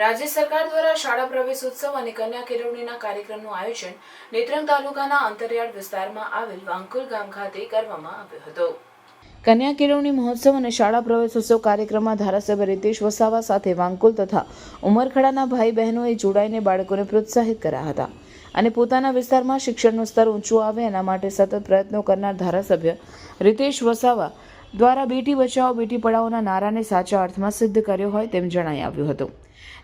રાજ્ય સરકાર દ્વારા શાળા પ્રવેશોત્સવ અને કન્યા કેળવણીના કાર્યક્રમનું આયોજન નેત્રંગ તાલુકાના અંતરિયાળ વિસ્તારમાં આવેલ વાંકુલ ગામ ખાતે કરવામાં આવ્યો હતો। કન્યા કેળવણી મહોત્સવ અને શાળા પ્રવેશોત્સવ કાર્યક્રમમાં ધારાસભ્ય રીતેશ વસાવા સાથે વાંકુલ તથા ઉમરખડાના ભાઈ બહેનોએ જોડાઈને બાળકોને પ્રોત્સાહિત કર્યા હતા અને પોતાના વિસ્તારમાં શિક્ષણનું સ્તર ઊંચું આવે એના માટે સતત પ્રયત્નો કરનાર ધારાસભ્ય રીતેશ વસાવા દ્વારા બેટી બચાવો બેટી પઢાઓના નારાને સાચા અર્થમાં સિદ્ધ કર્યો હોય તેમ જણાઈ આવ્યું હતું,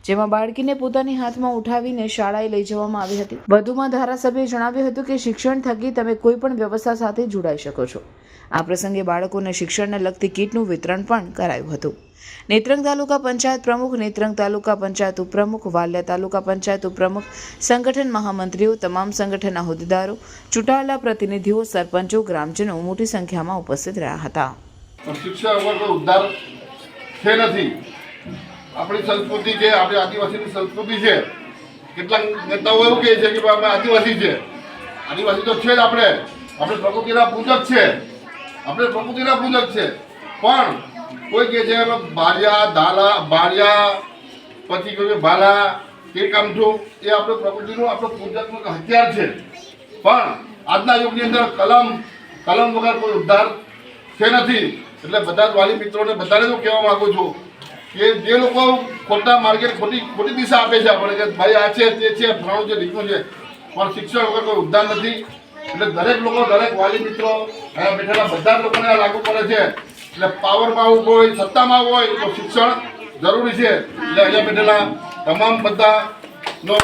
જેમાં બાળકીને પોતાની હાથમાં ઉઠાવીને શાળાએ લઈ જવામાં આવી હતી। વધુમાં ધારાસભ્યએ જણાવ્યું હતું કે શિક્ષણ થકી તમે કોઈ પણ વ્યવસ્થા સાથે જોડાઈ શકો છો। આ પ્રસંગે બાળકોને શિક્ષણને લગતી કીટનું વિતરણ પણ કરાયું હતું। નેત્રંગ તાલુકા પંચાયત પ્રમુખ, નેત્રંગ તાલુકા પંચાયત ઉપપ્રમુખ, વાલિયા તાલુકા પંચાયત ઉપપ્રમુખ, સંગઠન મહામંત્રીઓ, તમામ સંગઠનના હોદ્દેદારો, ચૂંટાયેલા પ્રતિનિધિઓ, સરપંચો, ગ્રામજનો મોટી સંખ્યામાં ઉપસ્થિત રહ્યા હતા। શિક્ષણ વગર કોઈ ઉદ્ધાર છે નથી। આપણી સંસ્કૃતિ છે, આપણી આદિવાસીની સંસ્કૃતિ છે। કેટલાક નેતાઓ એવું કહે છે કે આપણે આદિવાસી છે, આદિવાસી તો છે જ, આપણે પ્રકૃતિના પૂજક છે, આપણે પ્રકૃતિના પૂજક છે। પણ કોઈ કહે છે બારિયા ધાલા બારિયા પછી કોઈ ભાલા તીરકામઠું, એ આપણે પ્રકૃતિનું આપણું પૂજકનું હથિયાર છે। પણ આજના યુગની અંદર કલમ વગર કોઈ ઉદ્ધાર છે નથી। એટલે બધા જ વાલી મિત્રોને બધાને હું કહેવા માગું છું કે જે લોકો ખોટા માર્ગે ખોટી દિશા આપે છે આપણે કે ભાઈ આ છે તે છે ફલાણું છે ઢીકણું છે, પણ શિક્ષણ વગર કોઈ ઉદ્ધાર નથી। એટલે દરેક લોકો, દરેક વાલી મિત્રો અહીંયા બેઠેલા બધા જ લોકોને આ લાગુ પડે છે। એટલે પાવરમાં હોય, સત્તામાં હોય તો શિક્ષણ જરૂરી છે। એટલે અહીંયા બેઠેલા તમામ બધાનો